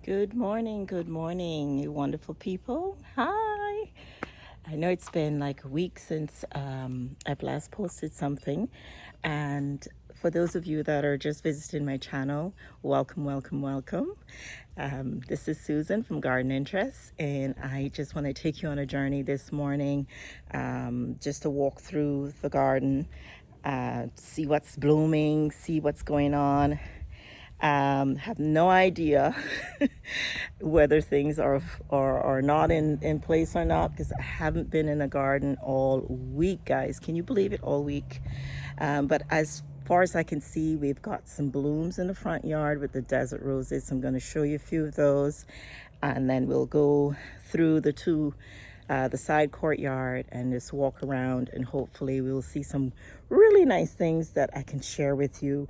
Good morning, you wonderful people. Hi. I know it's been like a week since I've last posted something. And for those of you that are just visiting my channel, welcome, welcome, welcome. This is Susan from Garden Interests, and I just want to take you on a journey this morning just to walk through the garden, see what's blooming, see what's going on. Have no idea whether things are not in place or not, because I haven't been in a garden all week, guys. Can you believe it? All week. But as far as I can see, we've got some blooms in the front yard with the desert roses. I'm going to show you a few of those, and then we'll go through the side courtyard and just walk around, and hopefully we'll see some really nice things that I can share with you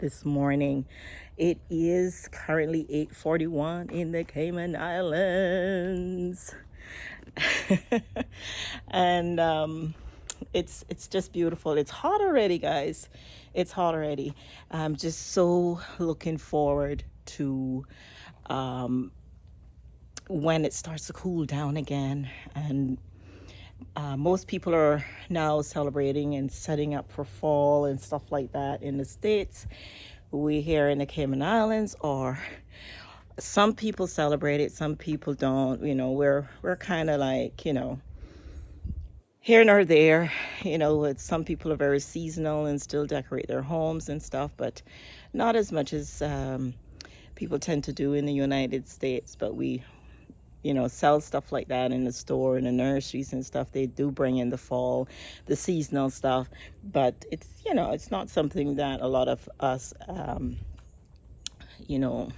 this morning. It is currently 8:41 in the Cayman Islands. And it's just beautiful. It's hot already, guys. It's hot already. I'm just so looking forward to when it starts to cool down again. And most people are now celebrating and setting up for fall and stuff like that in the States. We here in the Cayman Islands, or some people celebrate it, some people don't. We're kind of like, here nor there. Some people are very seasonal and still decorate their homes and stuff, but not as much as people tend to do in the United States. But we sell stuff like that in the store, in the nurseries and stuff. They do bring in the fall, the seasonal stuff, but it's not something that a lot of us, you know,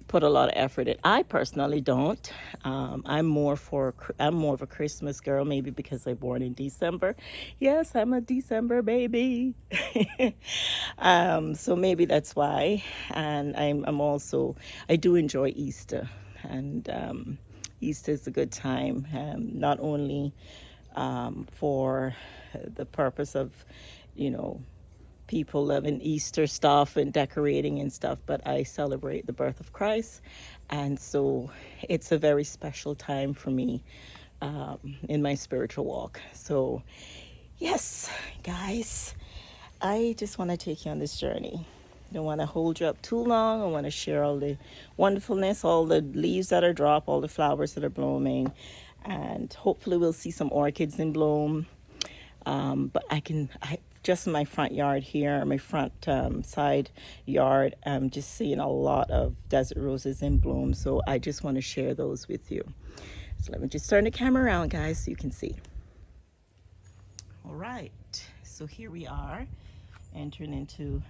put a lot of effort in. I personally don't. I'm more of a Christmas girl, maybe because I'm born in December. Yes, I'm a December baby. So maybe that's why. And I'm also, I do enjoy Easter, and Easter is a good time, not only for the purpose of, you know, people loving Easter stuff and decorating and stuff, but I celebrate the birth of Christ. And so it's a very special time for me in my spiritual walk. So, yes, guys, I just want to take you on this journey. Don't want to hold you up too long. I want to share all the wonderfulness, all the leaves that are dropped, all the flowers that are blooming, and hopefully we'll see some orchids in bloom. But I just in my front yard here, my front side yard, I'm just seeing a lot of desert roses in bloom. So I just want to share those with you. So let me just turn the camera around, guys, so you can see. All right. So here we are, entering into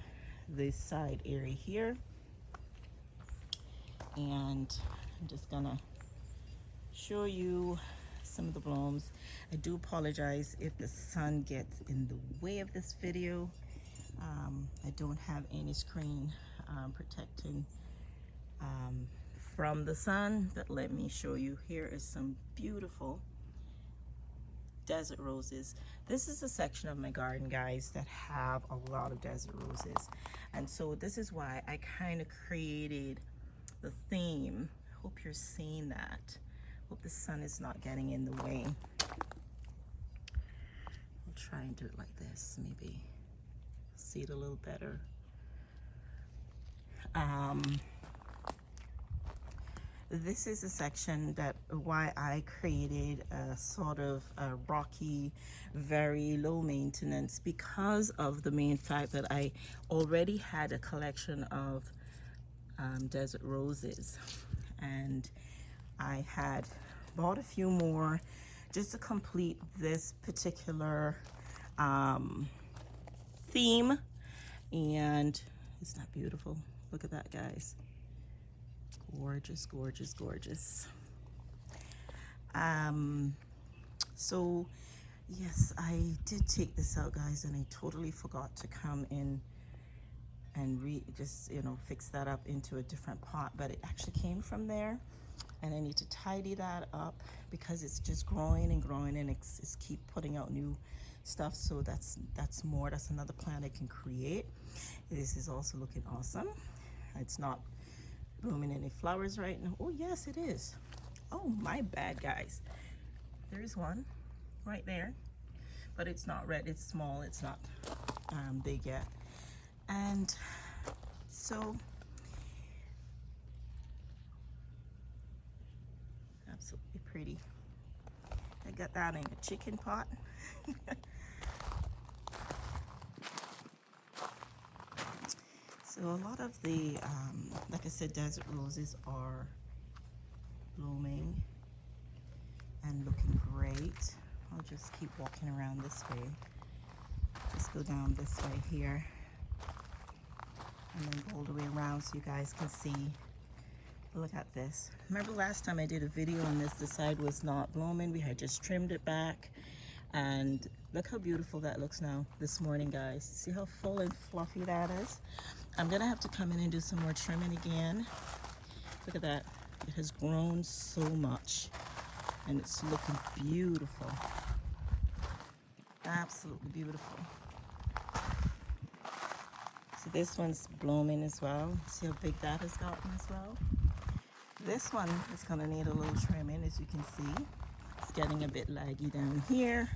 this side area here. And I'm just gonna show you some of the blooms. I do apologize if the sun gets in the way of this video. I don't have any screen protecting from the sun, but let me show you. Here is some beautiful desert roses. This is a section of my garden, guys, that have a lot of desert roses, and so this is why I kind of created the theme. Hope you're seeing that. Hope the sun is not getting in the way. I'll try and do it like this, maybe see it a little better. This is a section that why I created a sort of a rocky, very low maintenance, because of the main fact that I already had a collection of desert roses, and I had bought a few more just to complete this particular theme. And isn't that beautiful? Look at that, guys. Gorgeous, gorgeous, gorgeous. So yes, I did take this out, guys, and I totally forgot to come in and just fix that up into a different pot, but it actually came from there, and I need to tidy that up because it's just growing and growing, and it's keep putting out new stuff. So that's another plant I can create. This is also looking awesome. It's not blooming any flowers right now. Oh yes, it is. Oh, my bad, guys. There's one right there, but it's not red. It's small. It's not big yet. And so absolutely pretty. I got that in a chicken pot. So a lot of the, like I said, desert roses are blooming and looking great. I'll just keep walking around this way. Just go down this way here and then go all the way around so you guys can see. Look at this. Remember last time I did a video on this, the side was not blooming. We had just trimmed it back, and look how beautiful that looks now this morning, guys. See how full and fluffy that is? I'm gonna have to come in and do some more trimming again. Look at that. It has grown so much and it's looking beautiful. Absolutely beautiful. So this one's blooming as well. See how big that has gotten as well? This one is gonna need a little trimming, as you can see. It's getting a bit laggy down here,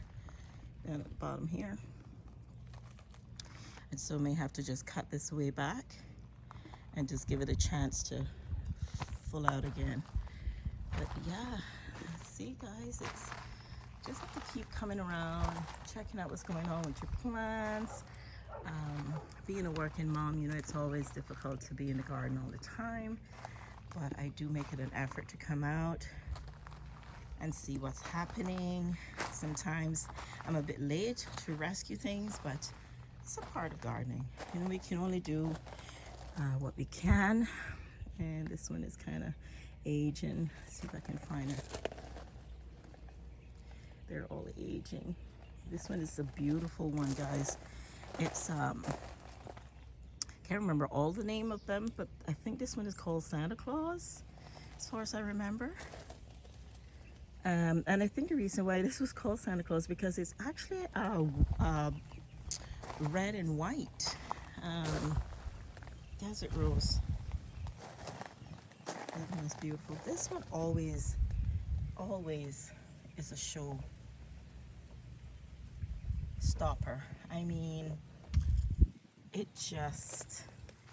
down at the bottom here. And so may have to just cut this way back and just give it a chance to full out again. But yeah, see guys, it's just have to keep coming around, checking out what's going on with your plants. Being a working mom, you know, it's always difficult to be in the garden all the time, but I do make it an effort to come out and see what's happening. Sometimes I'm a bit late to rescue things, but it's a part of gardening. You know, we can only do what we can. And this one is kind of aging. See if I can find it. They're all aging. This one is a beautiful one, guys. It's can't remember all the name of them, but I think this one is called Santa Claus, as far as I remember. And I think the reason why this was called Santa Claus because it's actually red and white desert rose. That one is beautiful. This one always is a show stopper. I mean, it just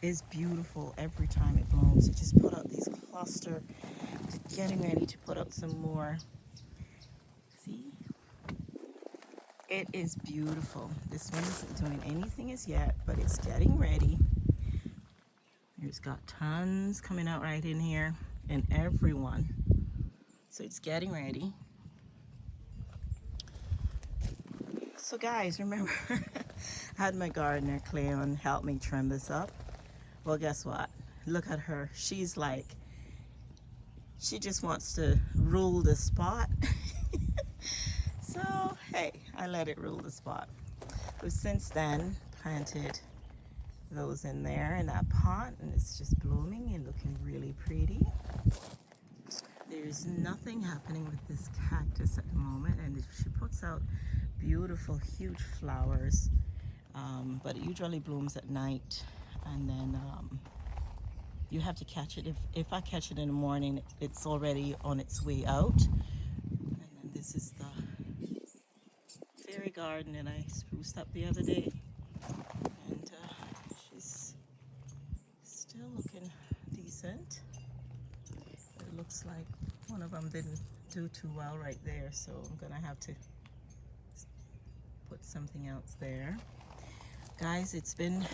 is beautiful every time it blooms. It just put out these cluster. It's getting ready to put out some more. See? It is beautiful. This one isn't doing anything as yet, but it's getting ready. It's got tons coming out right in here, and everyone. So it's getting ready. So guys, remember, I had my gardener Cleon help me trim this up. Well, guess what? Look at her. She's like, she just wants to rule the spot. So, hey, I let it rule the spot. But since then, planted those in there in that pot, and it's just blooming and looking really pretty. There's nothing happening with this cactus at the moment, and she puts out beautiful, huge flowers. But it usually blooms at night, and then you have to catch it. If I catch it in the morning, it's already on its way out. And then this is the fairy garden that I spruced up the other day, and she's still looking decent. It looks like one of them didn't do too well right there, so I'm gonna have to put something else there. Guys, it's been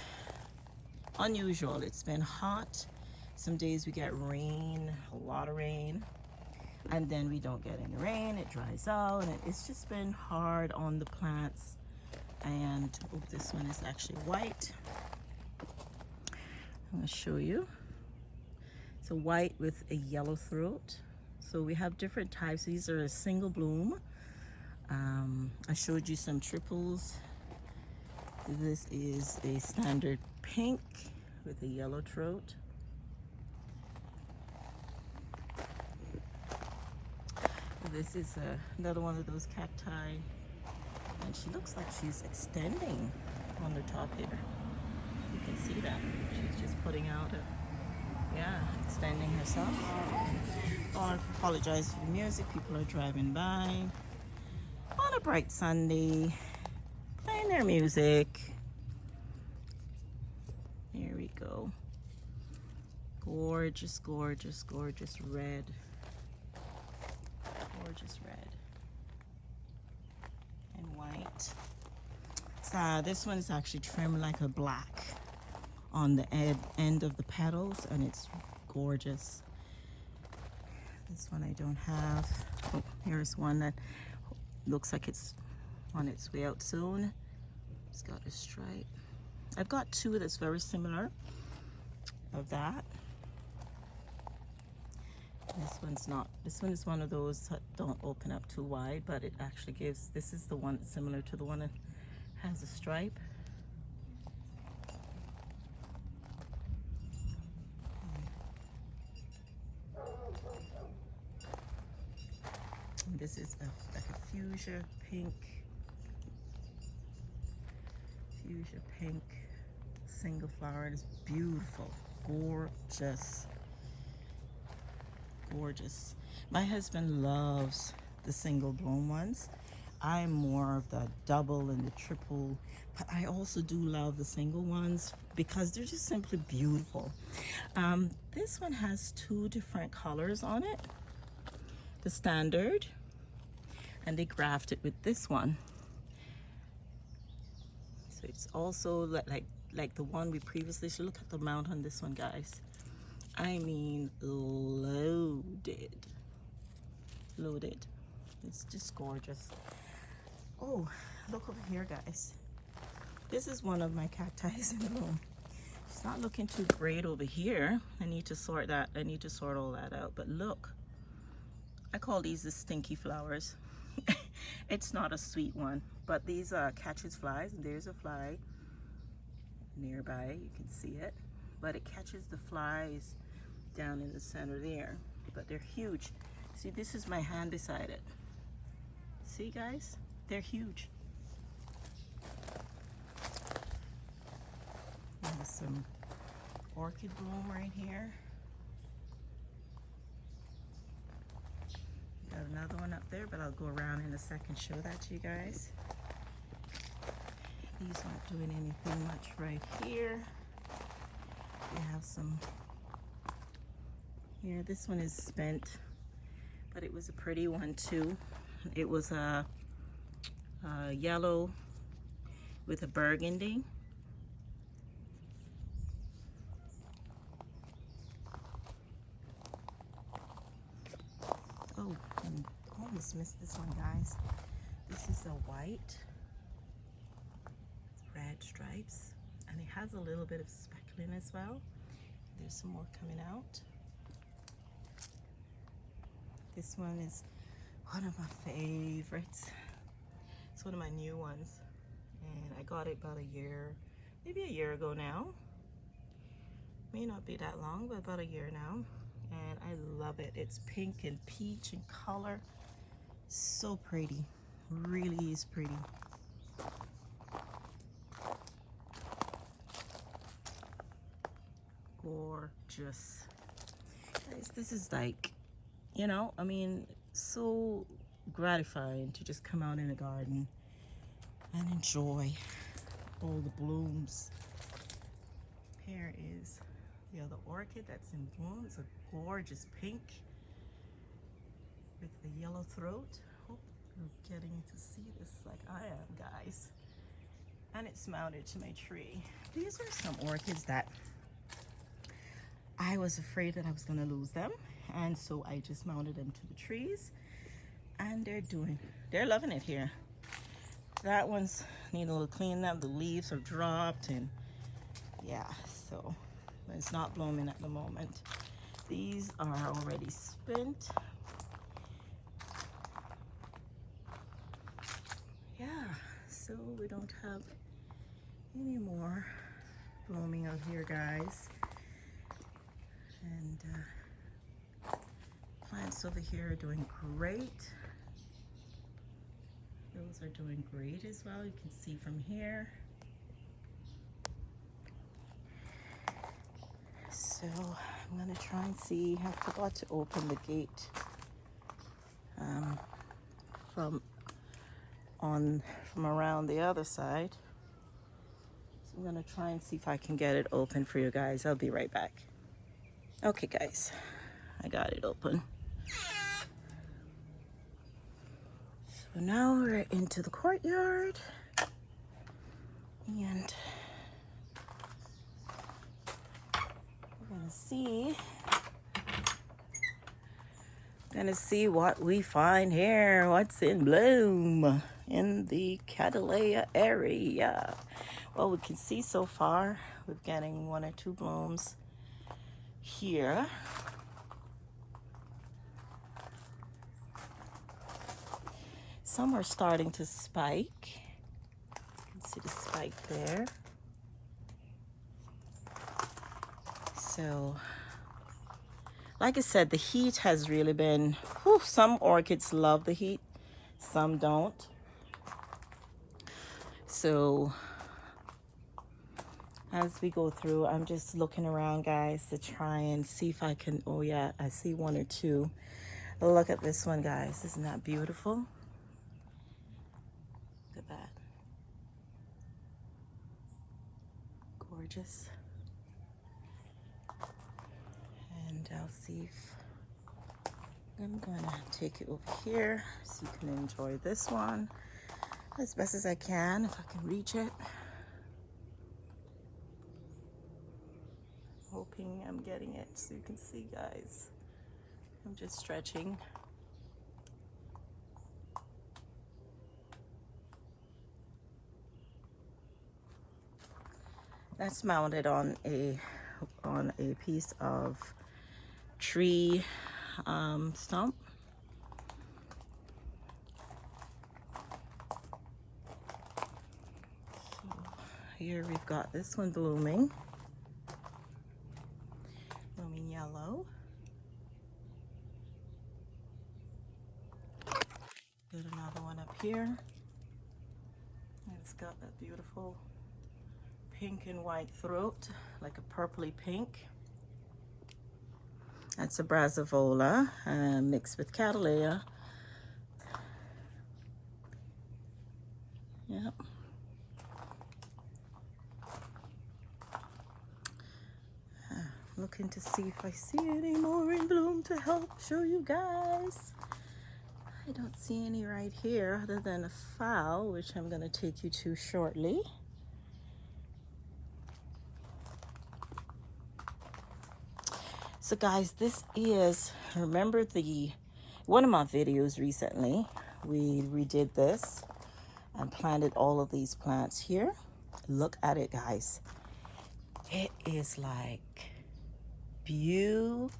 unusual. It's been hot. Some days we get rain, a lot of rain, and then we don't get any rain. It dries out, and it's just been hard on the plants. And oh, this one is actually white. I'm gonna show you. It's a white with a yellow throat. So we have different types. These are a single bloom. I showed you some triples. This is a standard pink with a yellow throat. This is another one of those cacti, and she looks like she's extending on the top here. You can see that. She's just putting out Yeah, extending herself. Oh, I apologize for the music. People are driving by on a bright Sunday, playing their music. Here we go. Gorgeous, gorgeous, gorgeous red. Gorgeous red and white. So this one is actually trimmed like a black on the end of the petals, and it's gorgeous. This one I don't have. Oh, here's one that looks like it's on its way out soon. It's got a stripe. I've got two that's very similar of that. This one's not. This one is one of those that don't open up too wide, but it actually gives, this is the one that's similar to the one that has a stripe. And this is like a fuchsia pink single flower. It is beautiful, gorgeous, gorgeous. My husband loves the single bloom ones. I'm more of the double and the triple, but I also do love the single ones because they're just simply beautiful. This one has two different colors on it, the standard, and they grafted with this one. So it's also like the one we previously, so look at the mount on this one, guys. I mean, loaded. It's just gorgeous. Oh, look over here, guys. This is one of my cacti in bloom. It's not looking too great over here. I need to sort all that out. But look, I call these the stinky flowers. It's not a sweet one, but these catches flies, and there's a fly nearby. You can see it, but it catches the flies down in the center there. But they're huge. See, this is my hand beside it. See, guys, they're huge. There's some orchid bloom right here. Got another one up there, but I'll go around in a second, show that to you guys. These aren't doing anything much right here. We have some here. This one is spent, but it was a pretty one too. It was a yellow with a burgundy. Oh, I almost missed this one, guys. This is a white, red stripes, and it has a little bit of speckling as well. There's some more coming out. This one is one of my favorites. It's one of my new ones, and I got it about maybe a year ago now. May not be that long, but about a year now. And I love it. It's pink and peach in color. So pretty. Really is pretty. Gorgeous. Guys, this is like, you know, I mean, so gratifying to just come out in a garden and enjoy all the blooms. Here is the other orchid that's in bloom. It's a gorgeous pink with the yellow throat. Hope you're getting to see this like I am, guys. And it's mounted to my tree. These are some orchids that I was afraid that I was gonna lose them, and so I just mounted them to the trees, and they're loving it here. That one's need a little clean up. The leaves are dropped, and yeah, so it's not blooming at the moment. These are already spent. Yeah, so we don't have any more blooming out here, guys. And plants over here are doing great. Those are doing great as well. You can see from here. So I'm I'm gonna try and see. I forgot to open the gate from around the other side. So I'm gonna try and see if I can get it open for you guys. I'll be right back. Okay, guys, I got it open. So now we're into the courtyard, and we're gonna see what we find here. What's in bloom in the Catalina area? Well, we can see so far we're getting 1 or 2 blooms here. Some are starting to spike. You can see the spike there. So, like I said, the heat has really been, whew, some orchids love the heat, some don't. So, as we go through, I'm just looking around, guys, to try and see if I can, oh yeah, I see 1 or 2. Look at this one, guys. Isn't that beautiful? Look at that. Gorgeous. And I'll see if I'm gonna take it over here so you can enjoy this one as best as I can, if I can reach it. Hoping I'm getting it so you can see, guys. I'm just stretching. That's mounted on a piece of tree stump. So here we've got this one blooming yellow. Got another one up here. And it's got that beautiful pink and white throat, like a purpley pink. That's a Brassavola mixed with Catalina. Yep. Looking to see if I see any more in bloom to help show you guys. I don't see any right here other than a fowl, which I'm going to take you to shortly. So guys, this is, remember one of my videos recently, we redid this and planted all of these plants here. Look at it, guys. It is like beautiful.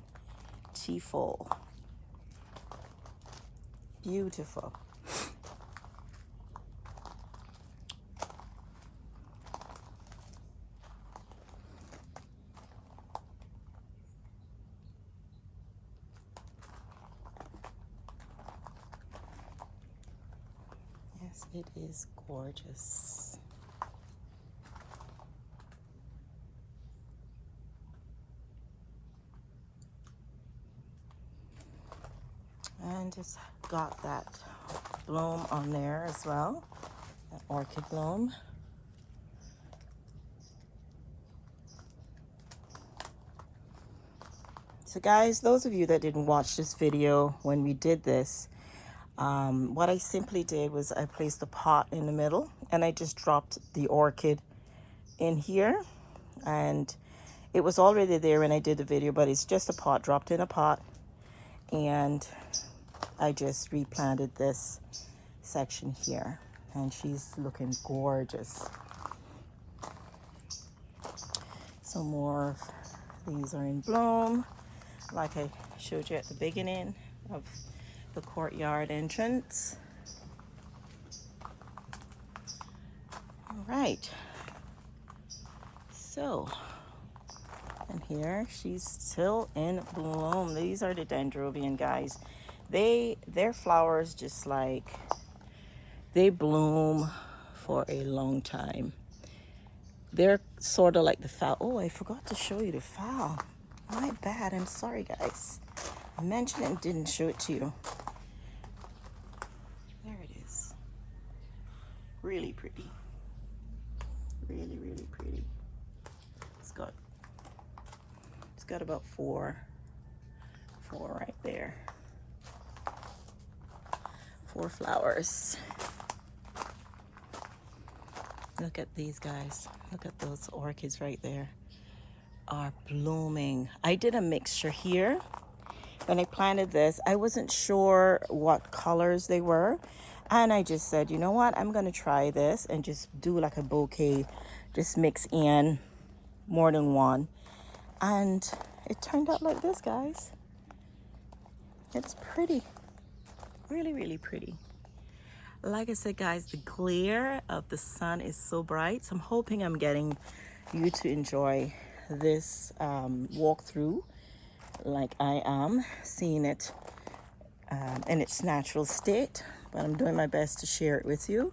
Beautiful. Yes, it is gorgeous. And it's got that bloom on there as well, that orchid bloom. So guys, those of you that didn't watch this video when we did this, what I simply did was I placed a pot in the middle and I just dropped the orchid in here, and it was already there when I did the video, but it's just a pot dropped in a pot, and I just replanted this section here, and she's looking gorgeous. Some more of these are in bloom, like I showed you at the beginning of the courtyard entrance. All right, so, and here she's still in bloom. These are the Dendrobium, guys. Their flowers just like, they bloom for a long time. They're sort of like the fowl. Oh, I forgot to show you the fowl. My bad. I'm sorry, guys. I mentioned it and didn't show it to you. There it is. Really pretty. Really, really pretty. It's got about four right there. 4 flowers. Look at these guys. Look at those orchids right there. Are blooming. I did a mixture here. When I planted this, I wasn't sure what colors they were. And I just said, you know what? I'm going to try this and just do like a bouquet. Just mix in more than one. And it turned out like this, guys. It's pretty. Really, really pretty. Like I said, guys, the glare of the sun is so bright. So I'm hoping I'm getting you to enjoy this walkthrough like I am, seeing it in its natural state. But I'm doing my best to share it with you.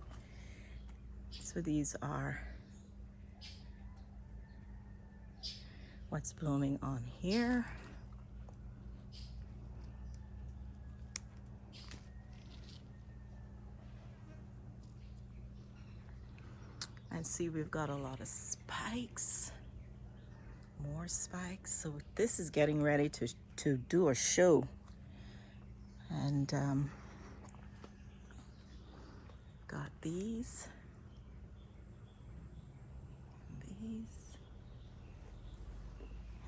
So these are what's blooming on here. And see, we've got a lot of spikes, more spikes. So this is getting ready to do a show. And got these,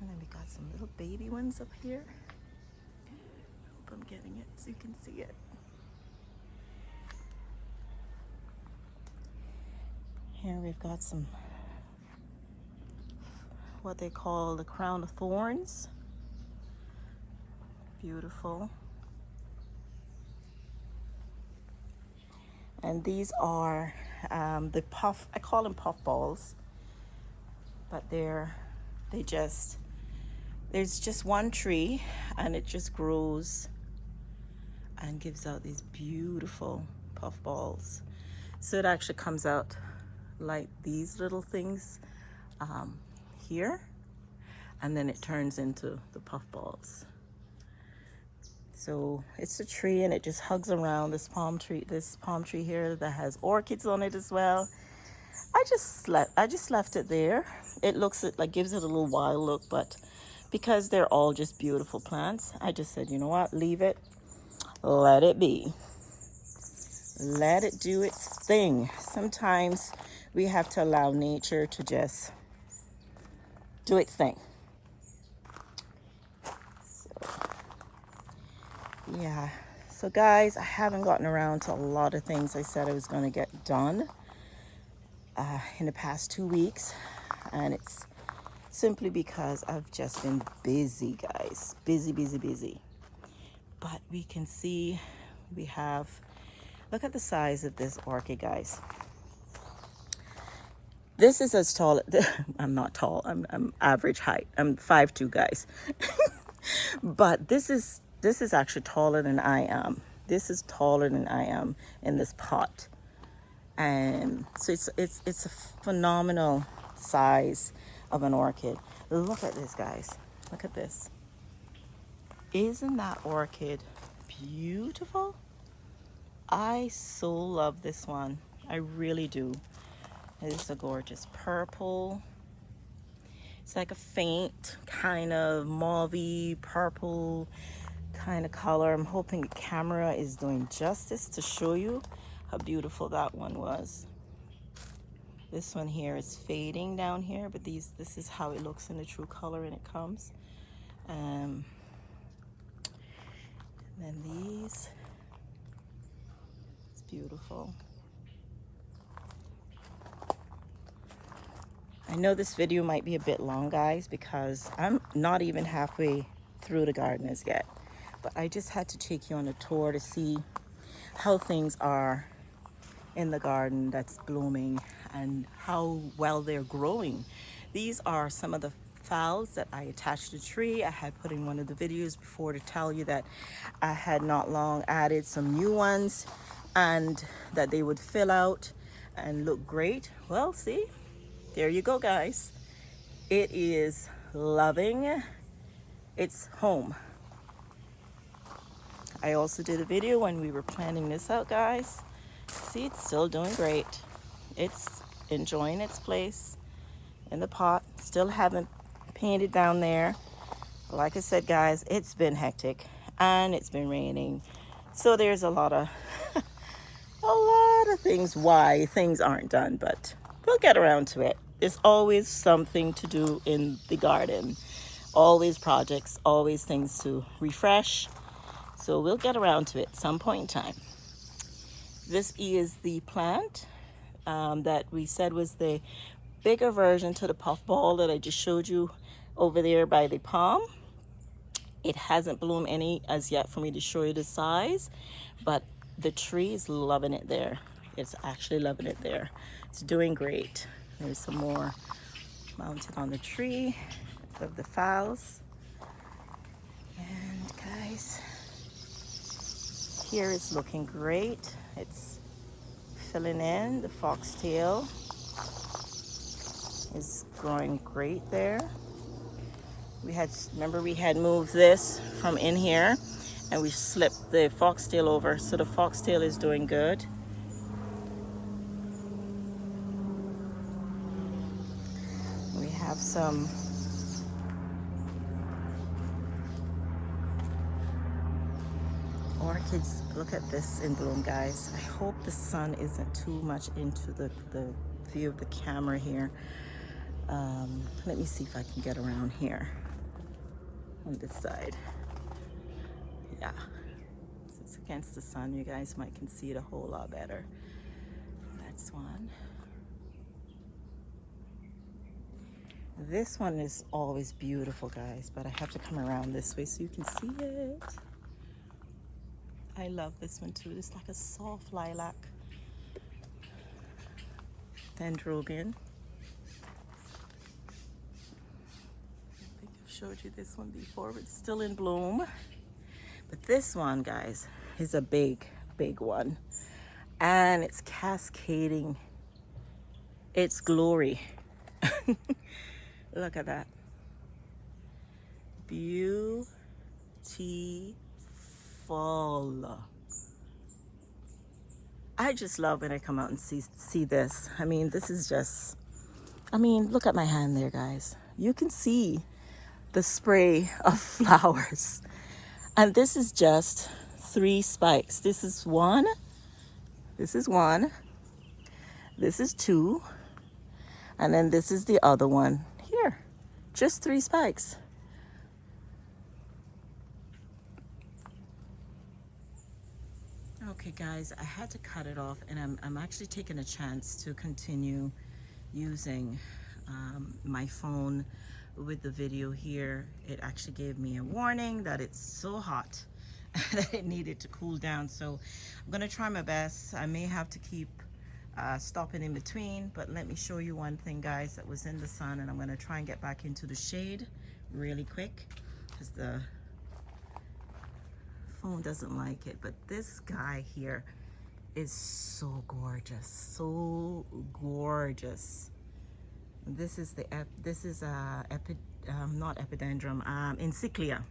and then we got some little baby ones up here. Hope I'm getting it so you can see it. Here we've got some, what they call the crown of thorns. Beautiful. And these are the puff, I call them puff balls, but there's just one tree and it just grows and gives out these beautiful puff balls. So it actually comes out like these little things here, and then it turns into the puff balls. So it's a tree and it just hugs around this palm tree here that has orchids on it as well. I just left it there. It looks like, gives it a little wild look, but because they're all just beautiful plants, I just said, you know what, leave it, let it be. Let it do its thing. Sometimes we have to allow nature to just do its thing. Yeah, so guys, I haven't gotten around to a lot of things I said I was going to get done in the past 2 weeks, and it's simply because I've just been busy, guys. Busy. But we can see we have, look at the size of this orchid, guys. This is as tall, I'm not tall, I'm average height. I'm 5'2", guys. But this is actually taller than I am. This is taller than I am in this pot. And so it's a phenomenal size of an orchid. Look at this, guys. Look at this. Isn't that orchid beautiful? I so love this one. I really do. It's a gorgeous purple. It's like a faint kind of mauve-y purple kind of color. I'm hoping the camera is doing justice to show you how beautiful that one was. This one here is fading down here, but this is how it looks in the true color and it comes. And then these, it's beautiful. I know this video might be a bit long, guys, because I'm not even halfway through the garden as yet. But I just had to take you on a tour to see how things are in the garden that's blooming and how well they're growing. These are some of the phals that I attached to the tree. I had put in one of the videos before to tell you that I had not long added some new ones and that they would fill out and look great. Well, see, there you go, guys. It is loving it's home. I also did a video when we were planting this out, guys. See, it's still doing great. It's enjoying its place in the pot. Still haven't painted down there. Like I said, guys, it's been hectic and it's been raining. So there's a lot of things why things aren't done, but we'll get around to it. There's always something to do in the garden. Always projects, always things to refresh. So we'll get around to it some point in time. This is the plant that we said was the bigger version to the puffball that I just showed you over there by the palm. It hasn't bloomed any as yet for me to show you the size, but the tree is loving it there. It's actually loving it there. It's doing great. There's some more mounted on the tree of the phals. And guys, here is looking great. It's filling in. The foxtail is growing great there. Remember we had moved this from in here and we slipped the foxtail over, so the foxtail is doing good. We have some orchids. Look at this in bloom, guys. I hope the sun isn't too much into the view of the camera here. Let me see if I can get around here on this side. Yeah, so it's against the sun. You guys might can see it a whole lot better. That's one. This one is always beautiful, guys, but I have to come around this way so you can see it. I love this one too. It's like a soft lilac. Dendrobium. I think I've showed you this one before, but it's still in bloom. But this one, guys, is a big, big one. And it's cascading its glory. Look at that. Beautiful. I just love when I come out and see this. I mean, this is just, I mean, look at my hand there, guys. You can see the spray of flowers. And this is just 3 spikes. This is one. This is one. This is 2. And then this is the other one here. Just 3 spikes. Okay, guys, I had to cut it off, and I'm actually taking a chance to continue using my phone with the video here. It actually gave me a warning that it's so hot that it needed to cool down. So I'm gonna try my best. I may have to keep stopping in between, but let me show you one thing, guys, that was in the sun, and I'm gonna try and get back into the shade really quick because the phone doesn't like it. But this guy here is so gorgeous, so gorgeous. This is not epidendrum, encyclia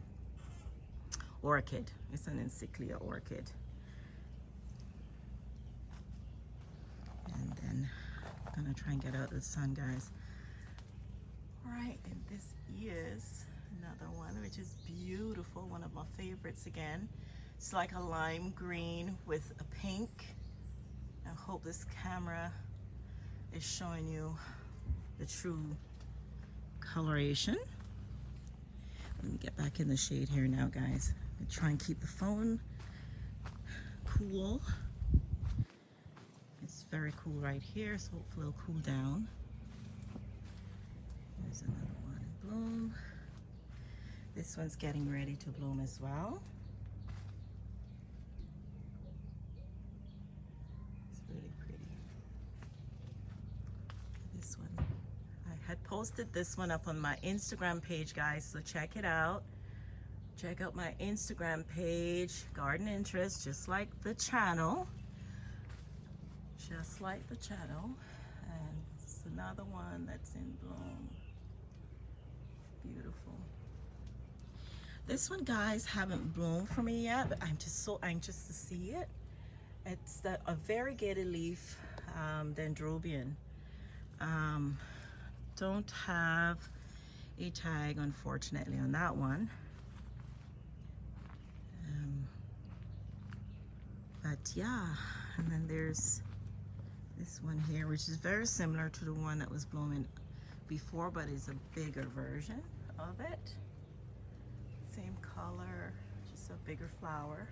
orchid. It's an encyclia orchid. And then I'm gonna try and get out of the sun, guys. All right, and this is another one which is beautiful, one of my favorites again. It's like a lime green with a pink. I hope this camera is showing you the true coloration. Let me get back in the shade here now, guys. I'm try and keep the phone cool. It's very cool right here, so hopefully it'll cool down. There's another one in bloom. This one's getting ready to bloom as well. It's really pretty. This one, I had posted this one up on my Instagram page, guys, so check it out. Check out my Instagram page, Garden Interest, just like the channel. Just like the channel. And it's another one that's in bloom. Beautiful. This one, guys, haven't bloomed for me yet, but I'm just so anxious to see it. It's a variegated leaf dendrobium. Don't have a tag, unfortunately, on that one. But yeah, and then there's this one here, which is very similar to the one that was blooming before, but is a bigger version of it. Same color, just a bigger flower.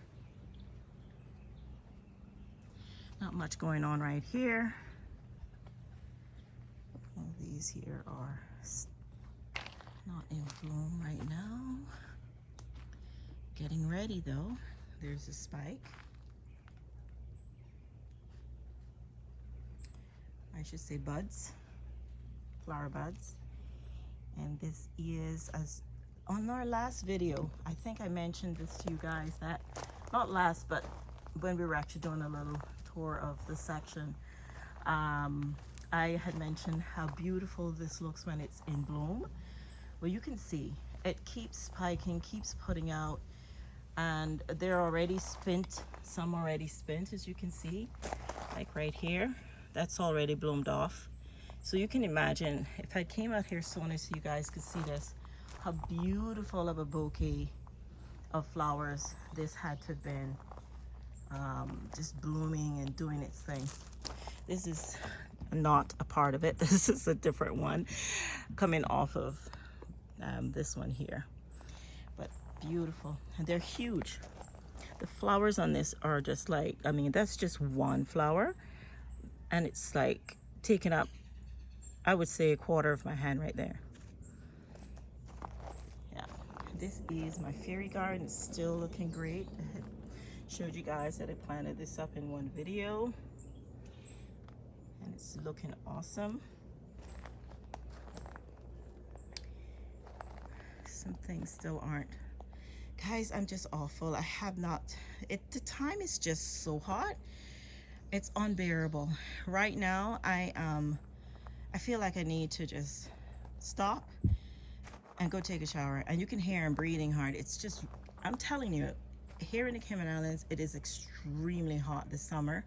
Not much going on right here. All these here are not in bloom right now. Getting ready though. There's a spike. I should say buds, flower buds. And this is, as on our last video, I think I mentioned this to you guys, that not last, but when we were actually doing a little tour of the section, I had mentioned how beautiful this looks when it's in bloom. Well, you can see it keeps spiking, keeps putting out, and they're already spent, some already spent, as you can see, like right here. That's already bloomed off. So you can imagine if I came out here sooner so you guys could see this, how beautiful of a bouquet of flowers this had to have been, just blooming and doing its thing. This is not a part of it. This is a different one coming off of this one here. But beautiful, and they're huge. The flowers on this are just like, I mean, that's just one flower, and it's like taking up, I would say, a quarter of my hand right there. Yeah, this is my fairy garden. It's still looking great. I showed you guys that I planted this up in one video, and it's looking awesome. Some things still aren't. Guys, I'm just awful. I have not, the time is just so hot. It's unbearable. Right now, I feel like I need to just stop and go take a shower. And you can hear I'm breathing hard. It's just, I'm telling you, here in the Cayman Islands, it is extremely hot this summer.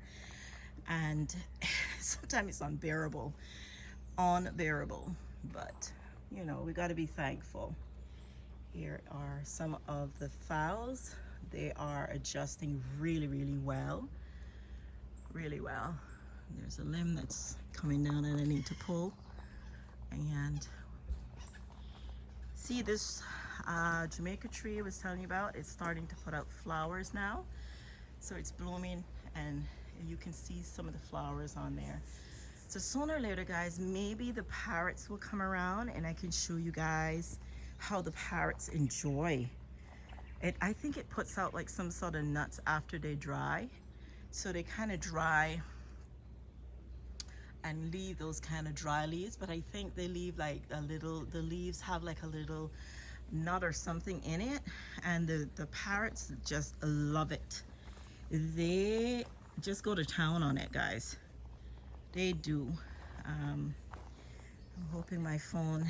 And sometimes it's unbearable. Unbearable. But, you know, we got to be thankful. Here are some of the phals. They are adjusting really, really well. Really well. There's a limb that's coming down that I need to pull. And see this Jamaica tree I was telling you about, it's starting to put out flowers now. So it's blooming, and you can see some of the flowers on there. So sooner or later, guys, maybe the parrots will come around and I can show you guys how the parrots enjoy it. I think it puts out like some sort of nuts after they dry. So they kind of dry and leave those kind of dry leaves, but I think they leave like a little, the leaves have like a little nut or something in it, and the parrots just love it. They just go to town on it, guys. They do. I'm hoping my phone,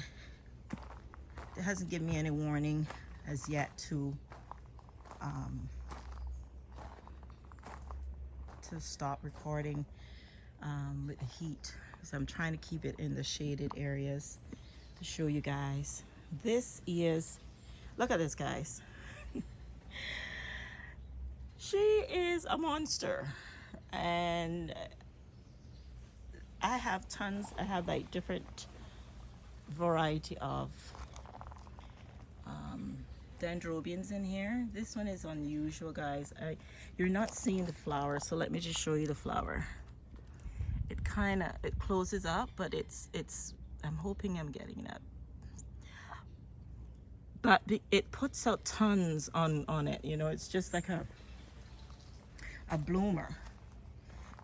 it hasn't given me any warning as yet to stop recording with the heat. So I'm trying to keep it in the shaded areas to show you guys. This is, look at this, guys. She is a monster, and I have tons. I have like different variety of dendrobiums in here. This one is unusual, guys. You're not seeing the flower, so let me just show you the flower. It kind of, it closes up, but it's I'm hoping I'm getting that. But it puts out tons on it, you know. It's just like a bloomer,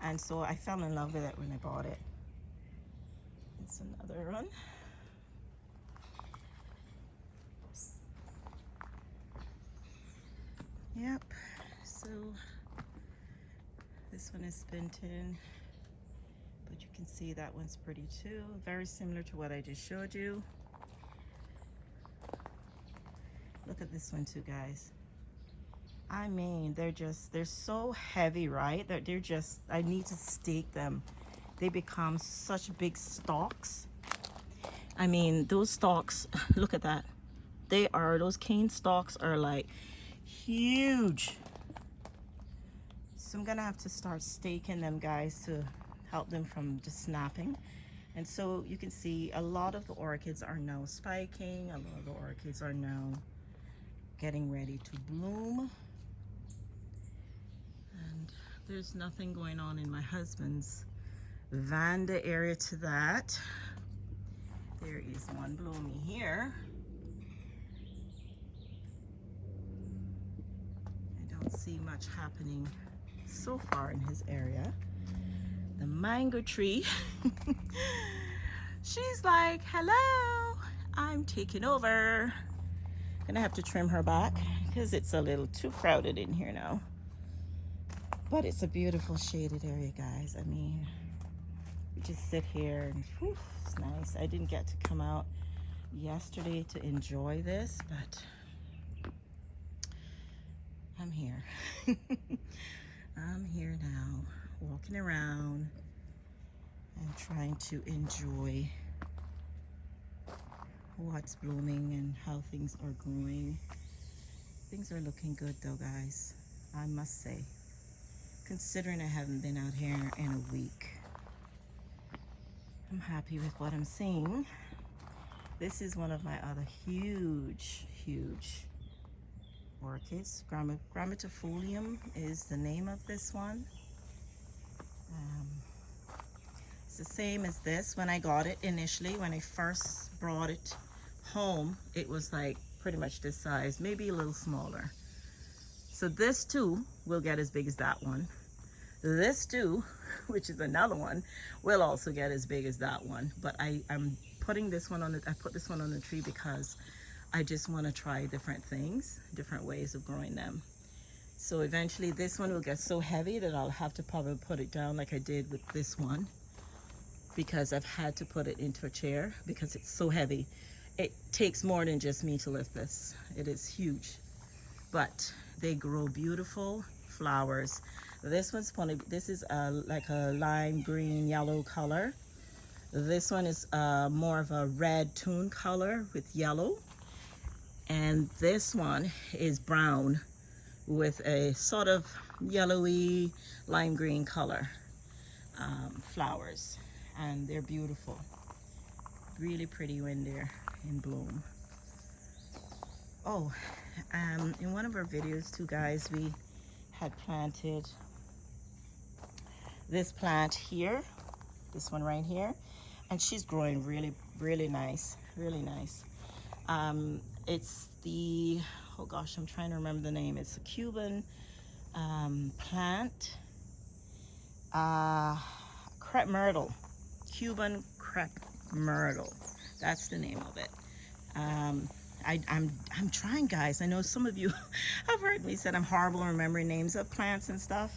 and so I fell in love with it when I bought it. It's another one. Yep, so this one is spent in, but you can see that one's pretty too. Very similar to what I just showed you. Look at this one too, guys. I mean, they're so heavy, right? They're just, I need to stake them. They become such big stalks. I mean, those stalks, look at that. Those cane stalks are like huge. So I'm gonna have to start staking them, guys, to help them from just snapping. And so you can see a lot of the orchids are now spiking. A lot of the orchids are now getting ready to bloom. And there's nothing going on in my husband's Vanda area to that. There is one blooming here. I don't see much happening so far in his area. The mango tree, she's like, hello, I'm taking over. Gonna have to trim her back because it's a little too crowded in here now. But it's a beautiful shaded area, guys. I mean, you just sit here and whew, it's nice. I didn't get to come out yesterday to enjoy this, but I'm here. I'm here now, walking around and trying to enjoy what's blooming and how things are growing. Things are looking good though, guys, I must say, considering I haven't been out here in a week. I'm happy with what I'm seeing. This is one of my other huge orchids. Grammatifolium is the name of this one. It's the same as this. When I got it initially, when I first brought it home, it was like pretty much this size, maybe a little smaller. So this too will get as big as that one. This too, which is another one, will also get as big as that one. But I'm putting this one on the, I put this one on the tree because I just want to try different things, different ways of growing them. So eventually this one will get so heavy that I'll have to probably put it down like I did with this one, because I've had to put it into a chair because it's so heavy. It takes more than just me to lift this. It is huge, but they grow beautiful flowers. This one's funny. This is like a lime green yellow color. This one is more of a red tune color with yellow. And this one is brown with a sort of yellowy lime green color flowers. And they're beautiful. Really pretty when they're in bloom. Oh, in one of our videos too, guys, we had planted this plant here, this one right here, and she's growing really nice, really nice. It's the, oh gosh, I'm trying to remember the name. It's a Cuban plant, crepe myrtle, Cuban crepe myrtle. That's the name of it. I'm trying, guys. I know some of you have heard me said I'm horrible at remembering names of plants and stuff.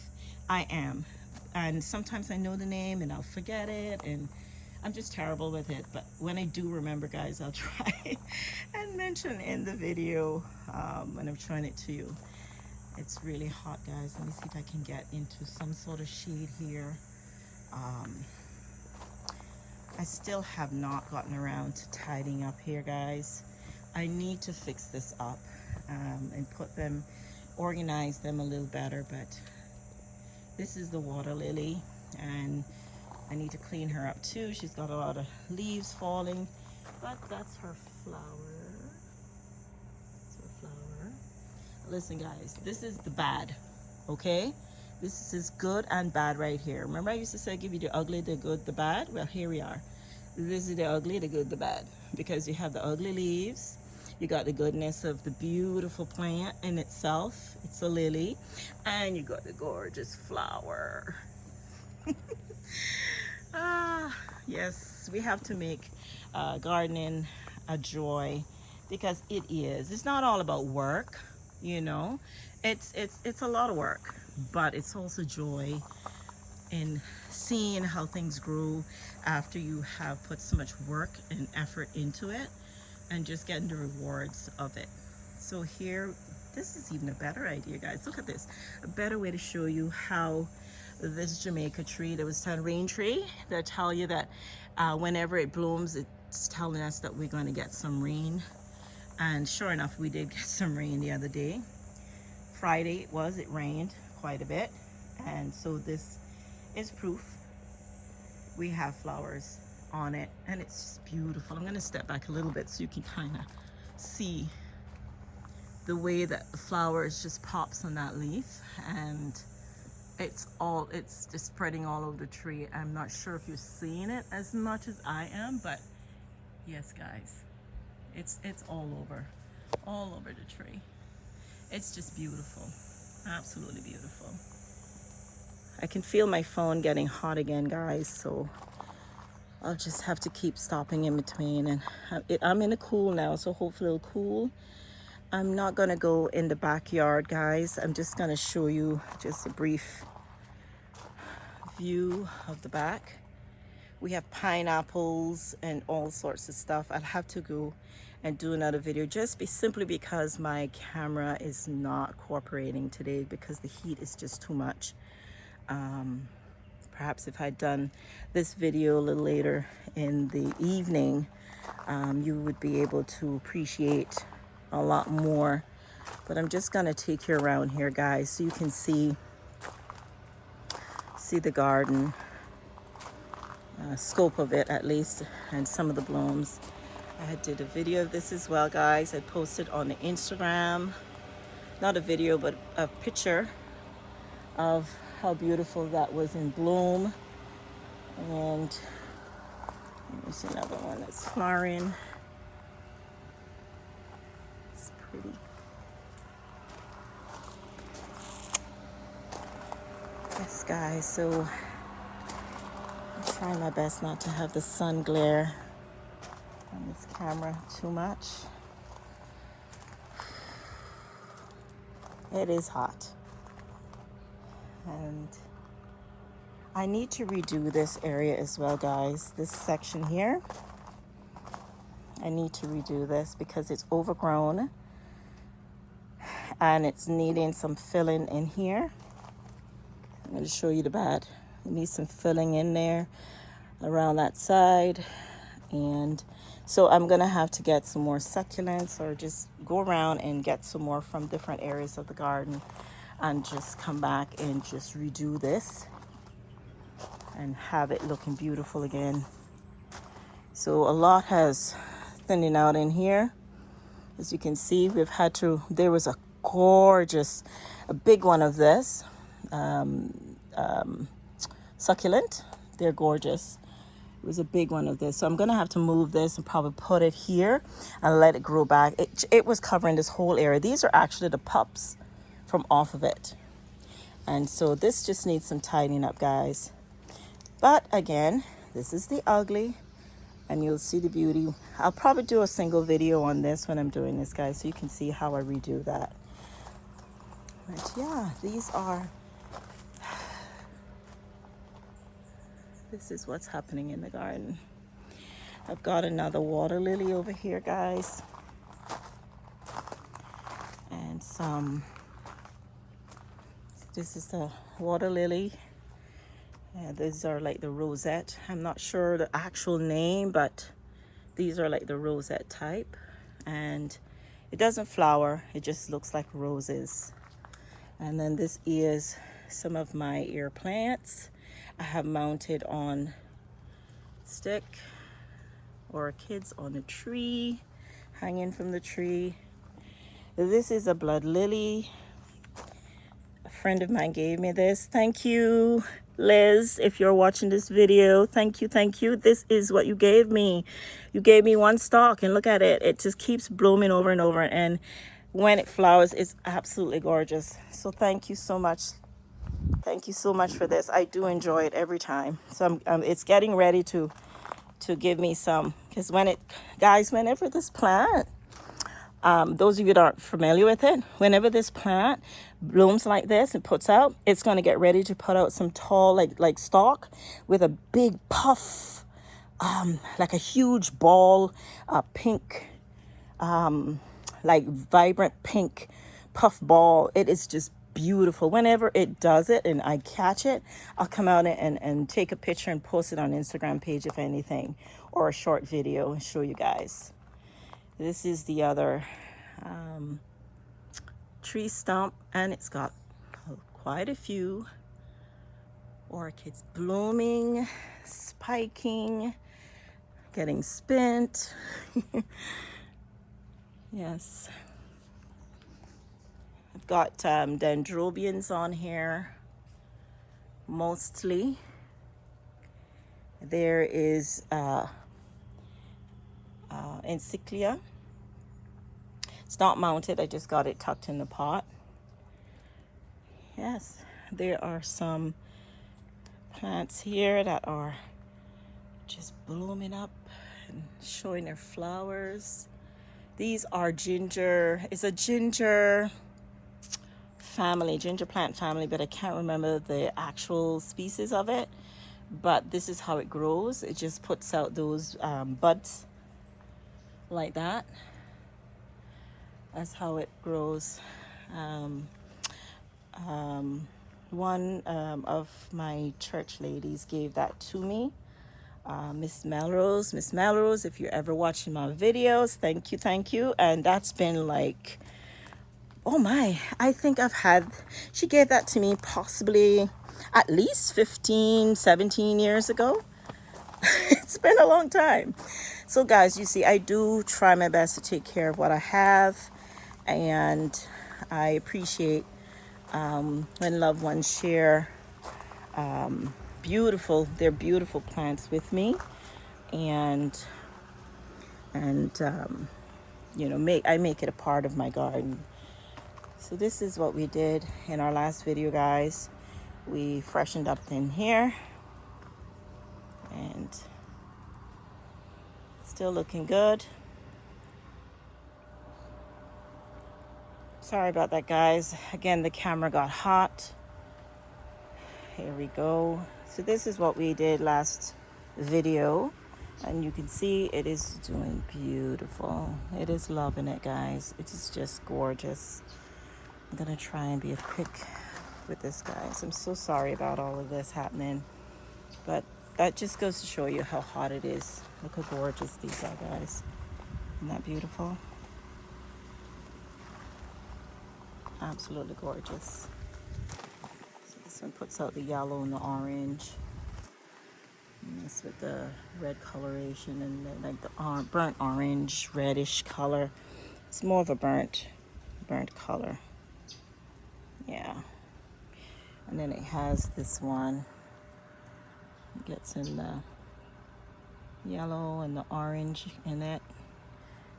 I am. And sometimes I know the name and I'll forget it, and I'm just terrible with it. But when I do remember, guys, I'll try and mention in the video when I'm showing it to you. It's really hot, guys. Let me see if I can get into some sort of shade here. I still have not gotten around to tidying up here, guys. I need to fix this up and put them, organize them a little better, but this is the water lily and I need to clean her up too. She's got a lot of leaves falling, but that's her flower. That's her flower. Listen, guys, this is the bad, okay? This is good and bad right here. Remember I used to say give you the ugly, the good, the bad? Well, here we are. This is the ugly, the good, the bad, because you have the ugly leaves. You got the goodness of the beautiful plant in itself. It's a lily. And you got the gorgeous flower. Yes, we have to make gardening a joy, because it is. It's not all about work, you know. It's a lot of work, but it's also joy in seeing how things grow after you have put so much work and effort into it, and just getting the rewards of it. So here, this is even a better idea, guys. Look at this. A better way to show you how this Jamaica tree, there was a rain tree that tell you that whenever it blooms, it's telling us that we're going to get some rain. And sure enough, we did get some rain the other day. Friday it rained quite a bit. And so this is proof we have flowers on it, and it's just beautiful. I'm going to step back a little bit so you can kind of see the way that the flowers just pops on that leaf, and it's just spreading all over the tree. I'm not sure if you're seeing it as much as I am, but yes, guys, it's all over the tree. It's just beautiful, absolutely beautiful. I can feel my phone getting hot again, guys, so I'll just have to keep stopping in between. And I'm in a cool now, so hopefully it'll cool. I'm not gonna go in the backyard, guys. I'm just gonna show you just a brief view of the back. We have pineapples and all sorts of stuff. I'll have to go and do another video simply because my camera is not cooperating today because the heat is just too much. Perhaps if I'd done this video a little later in the evening, you would be able to appreciate a lot more. But I'm just gonna take you around here, guys, so you can see the garden, scope of it at least, and some of the blooms. I did a video of this as well, guys. I posted on the Instagram, not a video but a picture of how beautiful that was in bloom. And there's another one that's flowering. It's pretty. Yes, guys, so I'm trying my best not to have the sun glare on this camera too much. It is hot. And I need to redo this area as well, guys. This section here, I need to redo this because it's overgrown and it's needing some filling in here. I'm going to show you the bed. It needs some filling in there around that side. And so I'm going to have to get some more succulents or just go around and get some more from different areas of the garden and just come back and just redo this and have it looking beautiful again. So a lot has thinning out in here. As you can see, there was a gorgeous, a big one of this succulent. They're gorgeous. It was a big one of this. So I'm gonna have to move this and probably put it here and let it grow back. It was covering this whole area. These are actually the pups from off of it. And so this just needs some tidying up, guys. But again, this is the ugly and you'll see the beauty. I'll probably do a single video on this when I'm doing this, guys, so you can see how I redo that. But yeah, this is what's happening in the garden. I've got another water lily over here, guys. And this is the water lily. These are like the rosette. I'm not sure the actual name, but these are like the rosette type. And it doesn't flower, it just looks like roses. And then this is some of my ear plants I have mounted on stick or kids on a tree, hanging from the tree. This is a blood lily. A friend of mine gave me this. Thank you, Liz, if you're watching this video. Thank you, thank you. This is what you gave me. You gave me one stalk, and look at it. It just keeps blooming over and over, and when it flowers, it's absolutely gorgeous. So thank you so much. Thank you so much for this. I do enjoy it every time. So it's getting ready to give me some, because whenever this plant, those of you that aren't familiar with it, whenever this plant blooms like this and puts out, it's going to get ready to put out some tall like stalk with a big puff, like a huge ball, pink like vibrant pink puff ball. It is just beautiful. Whenever it does it and I catch it, I'll come out and take a picture and post it on Instagram page, if anything, or a short video and show you guys. This is the other tree stump, and it's got quite a few orchids blooming, spiking, getting spent. Yes. I've got dendrobians on here, mostly. There is encyclia. It's not mounted, I just got it tucked in the pot. Yes, there are some plants here that are just blooming up and showing their flowers. These are ginger. It's a ginger family, ginger plant family, but I can't remember the actual species of it. But this is how it grows. It just puts out those buds like that. That's how it grows. One of my church ladies gave that to me. Miss Melrose. Miss Melrose, if you're ever watching my videos, thank you, thank you. And that's been like, oh my, I think she gave that to me possibly at least 15, 17 years ago. It's been a long time. So guys, you see, I do try my best to take care of what I have, and I appreciate when loved ones share their beautiful plants with me, and you know, I make it a part of my garden. So this is what we did in our last video, guys. We freshened up in here, and still looking good. Sorry about that, guys. Again, the camera got hot. Here we go. So this is what we did last video, and you can see it is doing beautiful. It is loving it, guys. It is just gorgeous. I'm gonna try and be quick with this, guys. I'm so sorry about all of this happening, but that just goes to show you how hot it is. Look how gorgeous these are, guys. Isn't that beautiful? Absolutely gorgeous. So this one puts out the yellow and the orange. And this with the red coloration and like the burnt orange, reddish color. It's more of a burnt color. Yeah. And then it has this one. It gets in the yellow and the orange in it.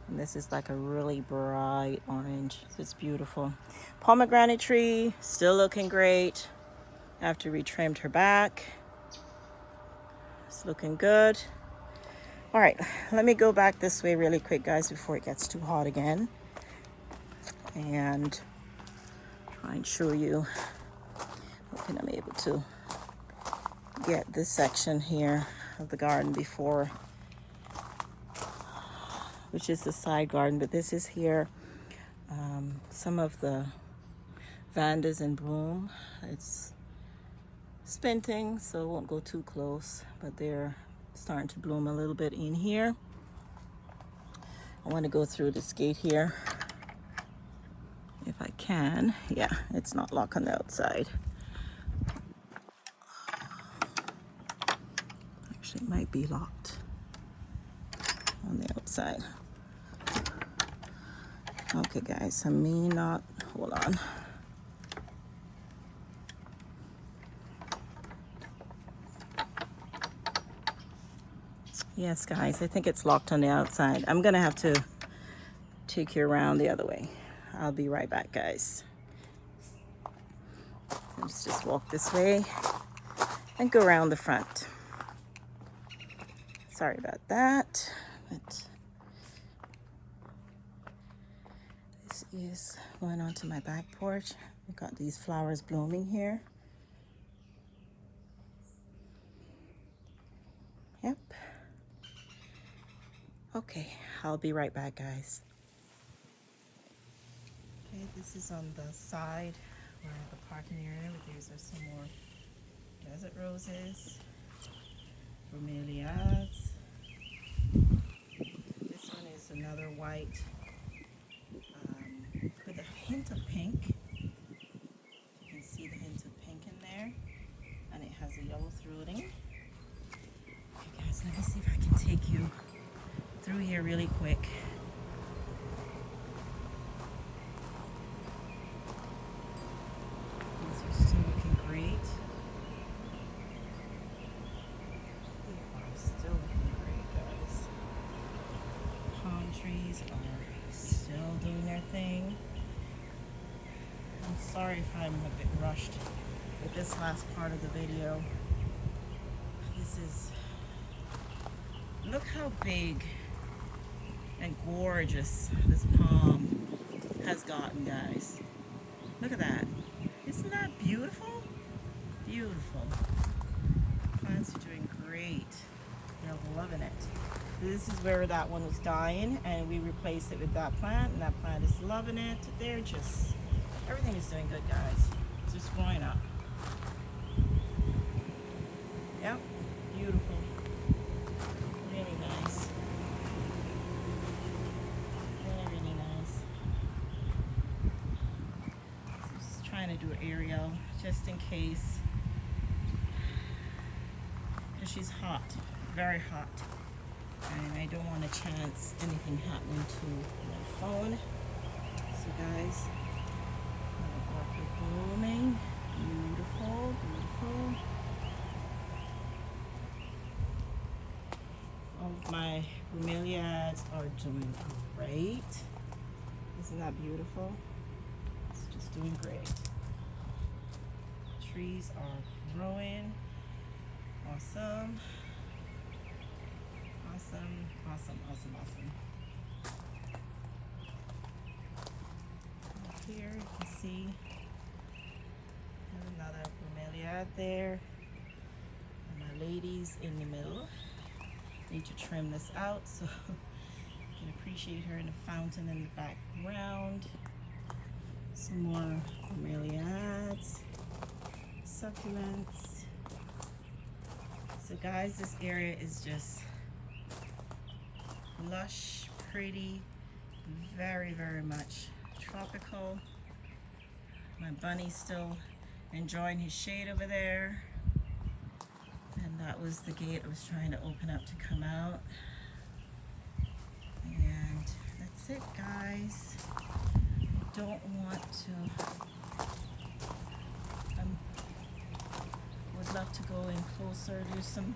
And this is like a really bright orange. So it's beautiful. Pomegranate tree, still looking great. After we trimmed her back. It's looking good. All right, let me go back this way really quick, guys, before it gets too hot again. And try and show you. Hoping I'm able to get this section here of the garden before, which is the side garden, but this is here. Some of the vandas in bloom. It's spinting, so it won't go too close, but they're starting to bloom a little bit in here. I want to go through this gate here if I can. Yeah, it's not locked on the outside. Actually, it might be locked on the outside. Okay, guys, I may not. Hold on. Yes, guys, I think it's locked on the outside. I'm gonna have to take you around the other way. I'll be right back, guys. Let's just walk this way and go around the front. Sorry about that, but this is going onto my back porch. We've got these flowers blooming here. Yep. Okay, I'll be right back, guys. This is on the side where the parking area. These are some more desert roses, bromeliads. This one is another white with a hint of pink. You can see the hint of pink in there, and it has a yellow throating. Okay guys, let me see if I can take you through here really quick. These are still looking great. They are still looking great, guys. Palm trees are still doing their thing. I'm sorry if I'm a bit rushed with this last part of the video. This is, look how big and gorgeous this palm has gotten, guys. Look at that. Isn't that beautiful? Beautiful. Plants are doing great. They're loving it. This is where that one was dying, and we replaced it with that plant, and that plant is loving it. They're just, everything is doing good, guys. It's just growing up. Yep, beautiful. Really nice. Really, really nice. Just trying to do an aerial just in case, because she's hot, very hot, and I don't want to chance anything happening to my phone. So guys, orchid blooming, beautiful, beautiful. All of my bromeliads are doing great. Isn't that beautiful? It's just doing great. Trees are growing. Awesome. Awesome, awesome, awesome, awesome. Up here you can see there's another bromeliad there. And my lady's in the middle. Need to trim this out so you can appreciate her in the fountain in the background. Some more bromeliads, succulents. So guys, this area is just lush, pretty, very, very much tropical. My bunny's still enjoying his shade over there. And that was the gate I was trying to open up to come out. And that's it, guys. I don't want to, would love to go in closer. There's some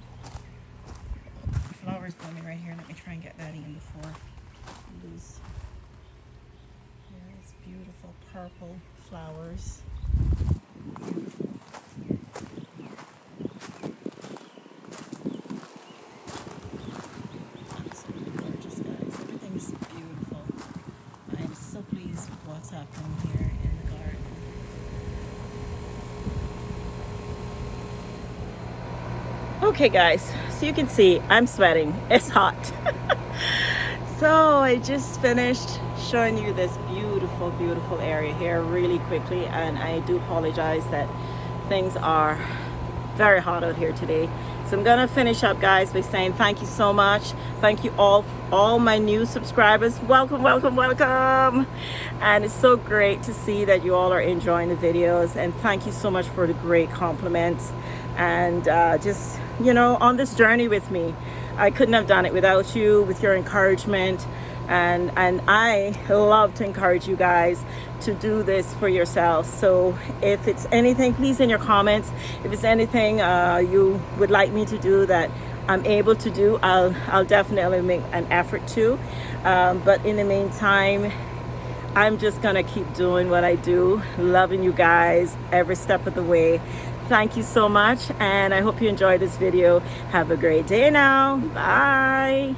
flowers blooming right here. Let me try and get that in before I lose. Yeah, it's beautiful purple flowers. Absolutely gorgeous, guys. Everything's beautiful. I am so pleased with what's happening here in the garden. Okay guys, so you can see I'm sweating. It's hot. So I just finished showing you this beautiful, beautiful area here really quickly, and I do apologize that things are very hot out here today. So I'm gonna finish up, guys, by saying thank you so much. Thank you all my new subscribers. Welcome, welcome, welcome. And it's so great to see that you all are enjoying the videos, and thank you so much for the great compliments, and just, you know, on this journey with me. I couldn't have done it without you, with your encouragement, and I love to encourage you guys to do this for yourselves. So if it's anything, please in your comments, if it's anything you would like me to do that I'm able to do, I'll definitely make an effort to. But in the meantime, I'm just gonna keep doing what I do, loving you guys every step of the way. Thank you so much, and I hope you enjoyed this video. Have a great day now. Bye.